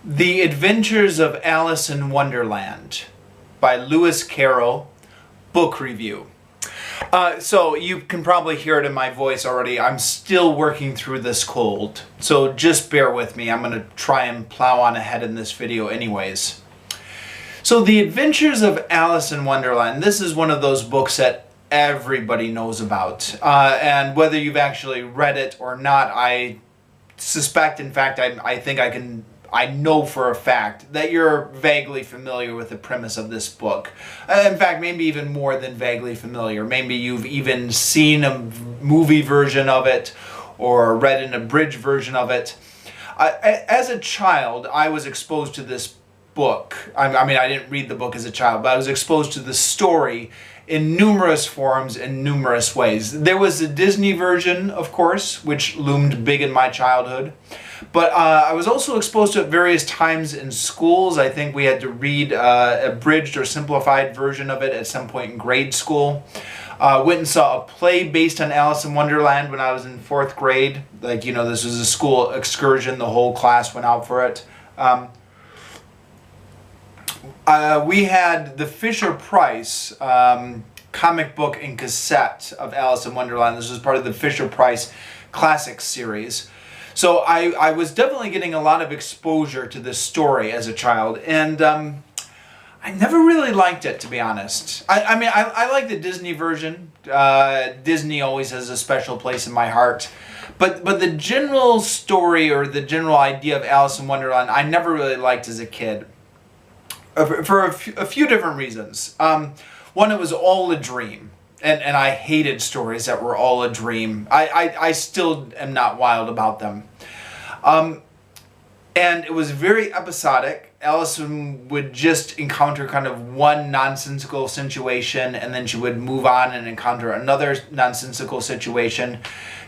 The Adventures of Alice in Wonderland by Lewis Carroll, book review. So you can probably hear it in my voice already. I'm still working through this cold, so just bear with me. I'm going to try and plow on ahead in this video anyways. So The Adventures of Alice in Wonderland, this is one of those books that everybody knows about. And whether you've actually read it or not, I suspect, in fact, I know for a fact that you're vaguely familiar with the premise of this book. In fact, maybe even more than vaguely familiar. Maybe you've even seen a movie version of it or read an abridged version of it. As a child, I was exposed to this book. I mean, I didn't read the book as a child, but I was exposed to the story in numerous forms, in numerous ways. There was the Disney version, of course, which loomed big in my childhood. But I was also exposed to it various times in schools. I think we had to read a abridged or simplified version of it at some point in grade school. Went and saw a play based on Alice in Wonderland when I was in 4th grade. Like, you know, this was a school excursion. The whole class went out for it. We had the Fisher-Price comic book and cassette of Alice in Wonderland. This was part of the Fisher-Price Classics series. So I was definitely getting a lot of exposure to this story as a child, and I never really liked it, to be honest. I like the Disney version. Disney always has a special place in my heart. But the general story or the general idea of Alice in Wonderland, I never really liked as a kid. For a few different reasons. One, it was all a dream. And I hated stories that were all a dream. I still am not wild about them. And it was very episodic. Alice would just encounter kind of one nonsensical situation, and then she would move on and encounter another nonsensical situation.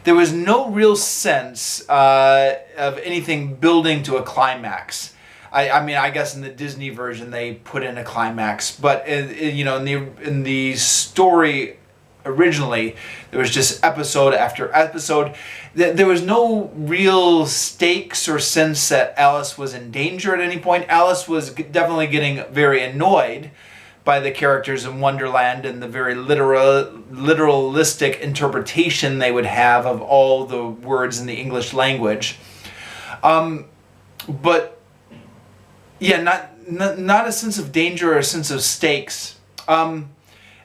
There was no real sense of anything building to a climax. I mean, I guess in the Disney version they put in a climax, but you know, in the story originally, there was just episode after episode. There was no real stakes or sense that Alice was in danger at any point. Alice was definitely getting very annoyed by the characters in Wonderland and the very literalistic interpretation they would have of all the words in the English language. But yeah, not a sense of danger or a sense of stakes.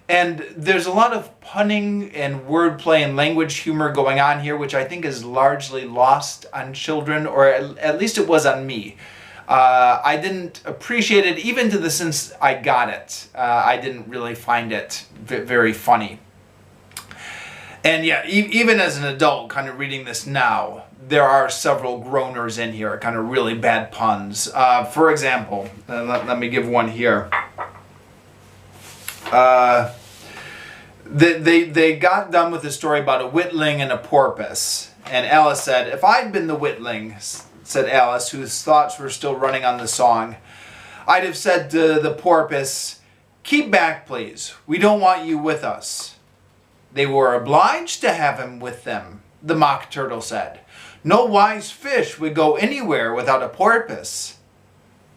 And there's a lot of punning and wordplay and language humor going on here, which I think is largely lost on children, or at least it was on me. I didn't appreciate it, even to the sense I got it. I didn't really find it very funny. And yeah, even as an adult, kind of reading this now, there are several groaners in here, kind of really bad puns. For example, let me give one here. They got done with the story about a witling and a porpoise. And Alice said, "If I'd been the witling," said Alice, whose thoughts were still running on the song, "I'd have said to the porpoise, 'Keep back, please. We don't want you with us.' They were obliged to have him with them," the mock turtle said. "No wise fish would go anywhere without a porpoise."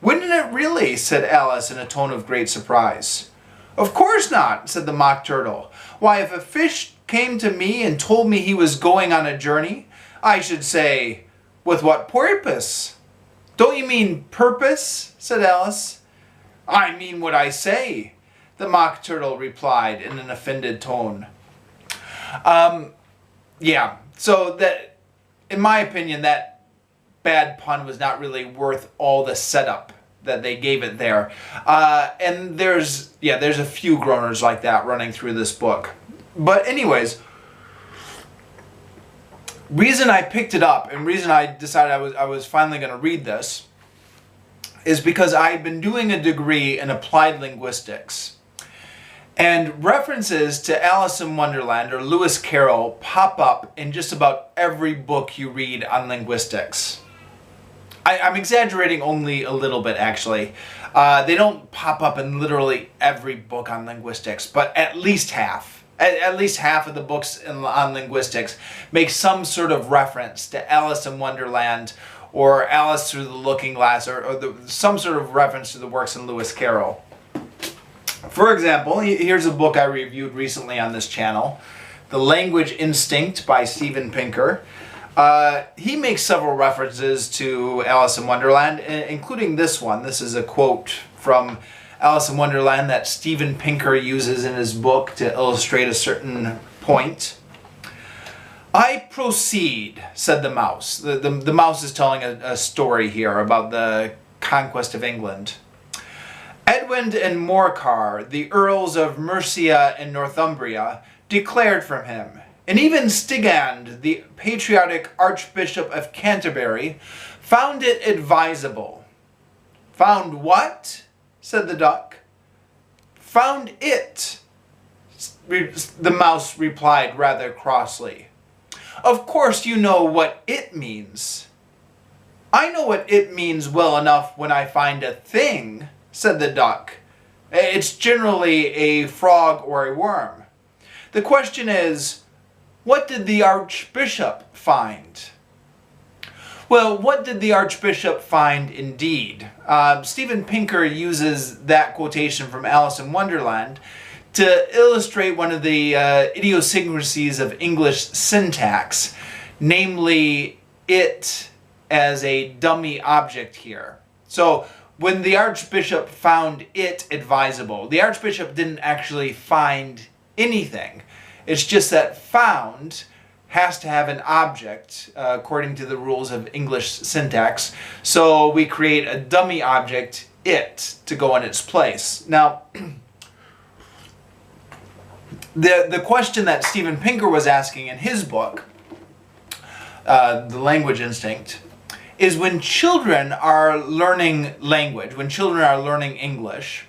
"Wouldn't it really?" said Alice in a tone of great surprise. "Of course not," said the mock turtle. "Why, if a fish came to me and told me he was going on a journey, I should say, 'With what purpose?'" "Don't you mean purpose?" said Alice. "I mean what I say," the mock turtle replied in an offended tone. Yeah, so that, in my opinion, that bad pun was not really worth all the setup that they gave it there. And there's a few groaners like that running through this book. But anyways, reason I picked it up and reason I decided I was finally going to read this is because I've been doing a degree in applied linguistics. And references to Alice in Wonderland or Lewis Carroll pop up in just about every book you read on linguistics. I'm exaggerating only a little bit, actually. They don't pop up in literally every book on linguistics, but at least half. At least half of the books on linguistics make some sort of reference to Alice in Wonderland or Alice Through the Looking Glass, or some sort of reference to the works in Lewis Carroll. For example, here's a book I reviewed recently on this channel, The Language Instinct by Steven Pinker. He makes several references to Alice in Wonderland, including this one. This is a quote from Alice in Wonderland that Steven Pinker uses in his book to illustrate a certain point. "I proceed," said the mouse. The mouse is telling a story here about the conquest of England. "Edwin and Morcar, the Earls of Mercia and Northumbria, declared from him, and even Stigand, the patriotic Archbishop of Canterbury, found it advisable." "Found what?" said the duck. "Found it," the mouse replied rather crossly. "Of course you know what it means." "I know what it means well enough when I find a thing," said the duck. "It's generally a frog or a worm. The question is, what did the Archbishop find?" Well, what did the Archbishop find indeed? Steven Pinker uses that quotation from Alice in Wonderland to illustrate one of the idiosyncrasies of English syntax, namely it as a dummy object here. So when the Archbishop found it advisable, the Archbishop didn't actually find anything. It's just that found has to have an object according to the rules of English syntax. So we create a dummy object, it, to go in its place. Now, the question that Steven Pinker was asking in his book, The Language Instinct, is when children are learning language, when children are learning English,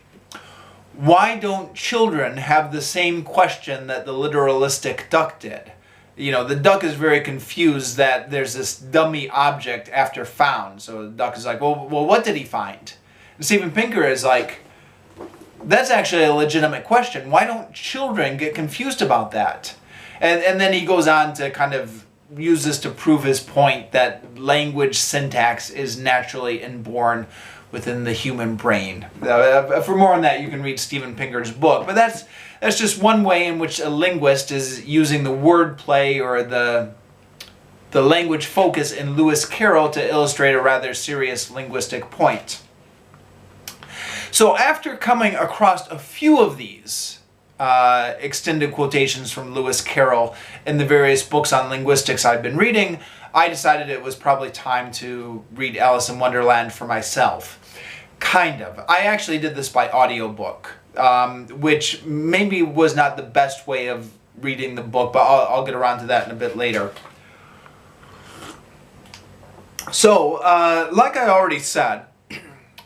why don't children have the same question that the literalistic duck did? You know, the duck is very confused that there's this dummy object after found. So the duck is like, well, what did he find? And Steven Pinker is like, that's actually a legitimate question. Why don't children get confused about that? And then he goes on to kind of use this to prove his point that language syntax is naturally inborn within the human brain. For more on that, you can read Steven Pinker's book. But that's just one way in which a linguist is using the wordplay or the language focus in Lewis Carroll to illustrate a rather serious linguistic point. So after coming across a few of these extended quotations from Lewis Carroll in the various books on linguistics I've been reading, I decided it was probably time to read Alice in Wonderland for myself. Kind of. I actually did this by audiobook, which maybe was not the best way of reading the book, but I'll get around to that in a bit later. So, like I already said,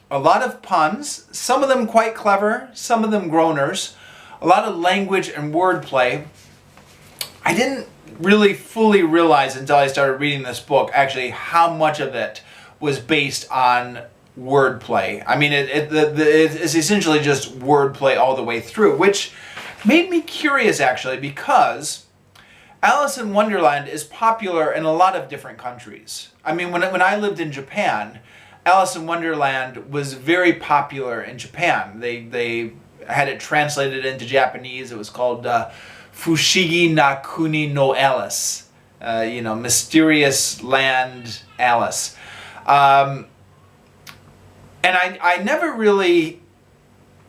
a lot of puns, some of them quite clever, some of them groaners, a lot of language and wordplay. I didn't really fully realize until I started reading this book actually how much of it was based on wordplay. I mean, it's essentially just wordplay all the way through, which made me curious actually, because Alice in Wonderland is popular in a lot of different countries. I mean, when I lived in Japan, Alice in Wonderland was very popular in Japan. They had it translated into Japanese. It was called Fushigi na Kuni no Alice. Mysterious Land Alice. And I never really,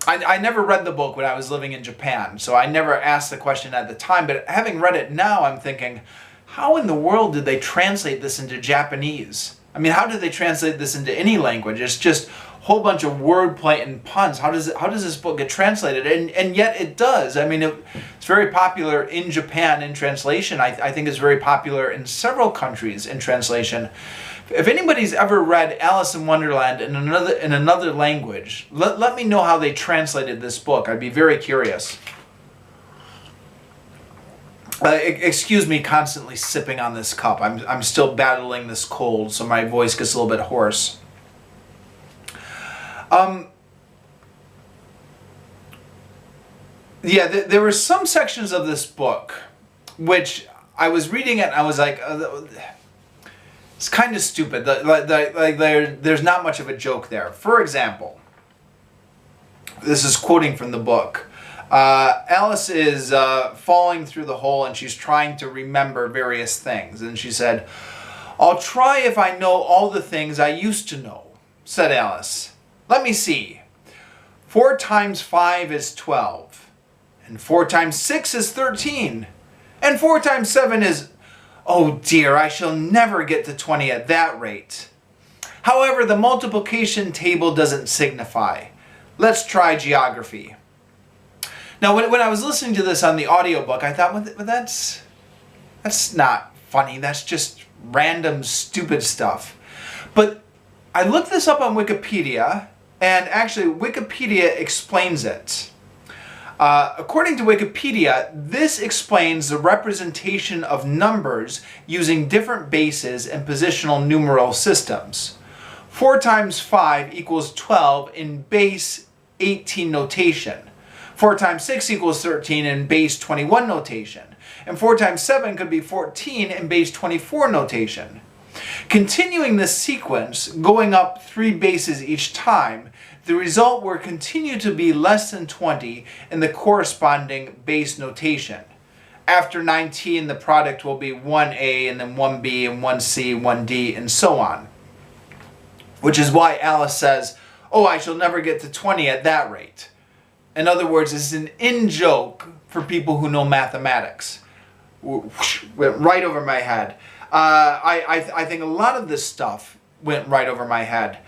I never read the book when I was living in Japan, so I never asked the question at the time, but having read it now, I'm thinking, how in the world did they translate this into Japanese? I mean, how did they translate this into any language? It's just a whole bunch of wordplay and puns. How does this book get translated? And yet it does. I mean, it's very popular in Japan in translation. I think it's very popular in several countries in translation. If anybody's ever read Alice in Wonderland in another language, let me know how they translated this book. I'd be very curious. Excuse me constantly sipping on this cup. I'm still battling this cold, so my voice gets a little bit hoarse. Yeah, there were some sections of this book which I was reading it and I was like, It's kind of stupid. There's not much of a joke there. For example, this is quoting from the book. Alice is falling through the hole and she's trying to remember various things. And she said, "I'll try if I know all the things I used to know," said Alice. "Let me see. 4 times 5 is 12. And 4 times 6 is 13. And 4 times 7 is... Oh dear, I shall never get to 20 at that rate. However, the multiplication table doesn't signify. Let's try geography." Now, when I was listening to this on the audiobook, I thought, well, that's not funny. That's just random, stupid stuff. But I looked this up on Wikipedia, and actually Wikipedia explains it. According to Wikipedia, this explains the representation of numbers using different bases and positional numeral systems. 4 times 5 equals 12 in base 18 notation. 4 times 6 equals 13 in base 21 notation. And 4 times 7 could be 14 in base 24 notation. Continuing this sequence, going up 3 bases each time, the result will continue to be less than 20 in the corresponding base notation. After 19, the product will be 1A and then 1B and 1C, 1D, and so on. Which is why Alice says, "Oh, I shall never get to 20 at that rate." In other words, it's an in-joke for people who know mathematics. Went right over my head. I think a lot of this stuff went right over my head.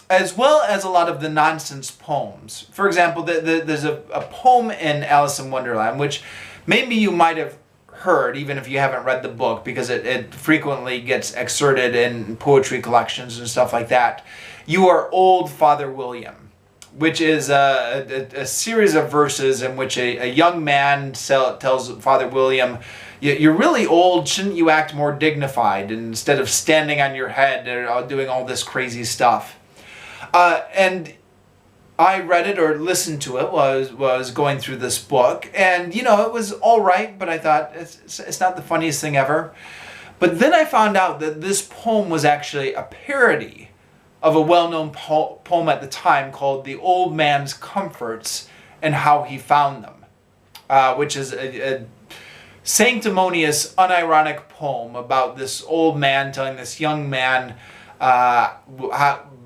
As well as a lot of the nonsense poems. For example, there's a poem in Alice in Wonderland, which maybe you might have heard, even if you haven't read the book, because it frequently gets excerpted in poetry collections and stuff like that. "You are old, Father William," which is a series of verses in which a young man tells Father William, "You're really old, shouldn't you act more dignified instead of standing on your head or doing all this crazy stuff?" And I read it or listened to it was going through this book, and it was all right, but I thought it's not the funniest thing ever. But then I found out that this poem was actually a parody of a well-known poem at the time called "The Old Man's Comforts and How He Found Them," which is a sanctimonious, unironic poem about this old man telling this young man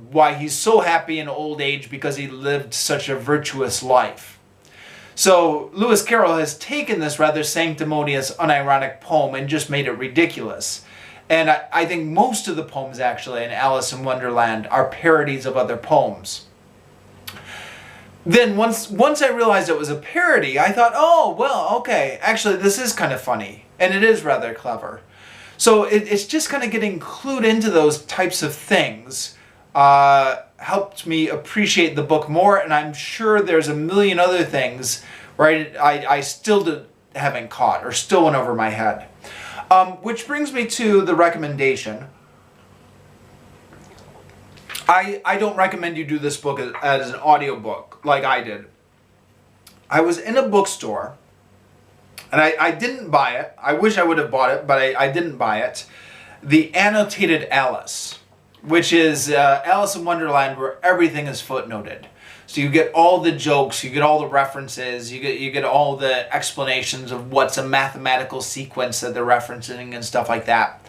why he's so happy in old age because he lived such a virtuous life. So Lewis Carroll has taken this rather sanctimonious, unironic poem and just made it ridiculous. And I think most of the poems actually in Alice in Wonderland are parodies of other poems. Then once I realized it was a parody, I thought, oh, well, okay, actually this is kind of funny. And it is rather clever. So it's just kind of getting clued into those types of things helped me appreciate the book more, and I'm sure there's a million other things where I still haven't caught or still went over my head. Which brings me to the recommendation. I don't recommend you do this book as an audiobook like I did. I was in a bookstore, and I didn't buy it. I wish I would have bought it, but I didn't buy it. The Annotated Alice, which is Alice in Wonderland where everything is footnoted. So you get all the jokes, you get all the references, you get all the explanations of what's a mathematical sequence that they're referencing and stuff like that.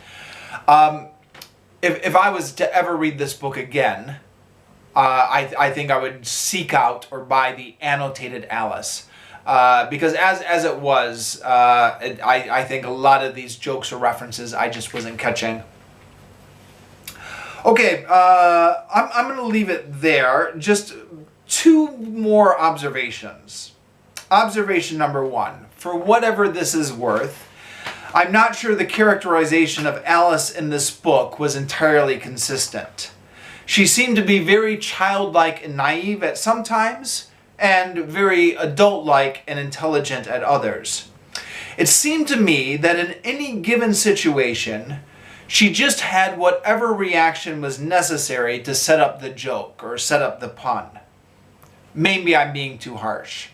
If I was to ever read this book again, I think I would seek out or buy the Annotated Alice. Because as it was, I think a lot of these jokes or references I just wasn't catching. Okay, I'm going to leave it there. Just 2 more observations. Observation number 1. For whatever this is worth, I'm not sure the characterization of Alice in this book was entirely consistent. She seemed to be very childlike and naive at some times, and very adult-like and intelligent at others. It seemed to me that in any given situation, she just had whatever reaction was necessary to set up the joke or set up the pun. Maybe I'm being too harsh.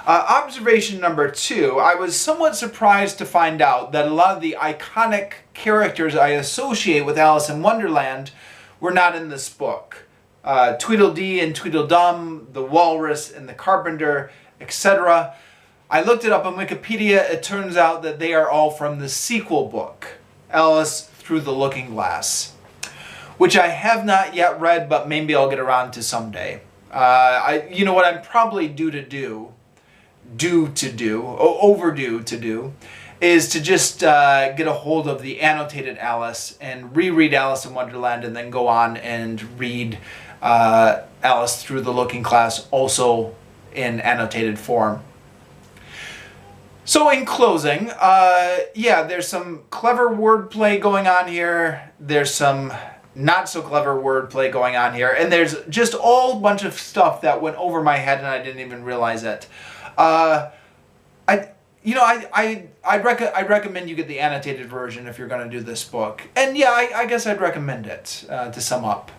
Observation number 2, I was somewhat surprised to find out that a lot of the iconic characters I associate with Alice in Wonderland were not in this book. Tweedledee and Tweedledum, the Walrus and the Carpenter, etc. I looked it up on Wikipedia. It turns out that they are all from the sequel book, Alice Through the Looking Glass, which I have not yet read, but maybe I'll get around to someday. You know what I'm probably overdue to do, is to just get a hold of the annotated Alice and reread Alice in Wonderland, and then go on and read Alice Through the Looking Glass also in annotated form. So in closing, yeah, there's some clever wordplay going on here. There's some not so clever wordplay going on here, and there's just all bunch of stuff that went over my head and I didn't even realize it. I'd recommend you get the annotated version if you're going to do this book. And yeah, I guess I'd recommend it, to sum up.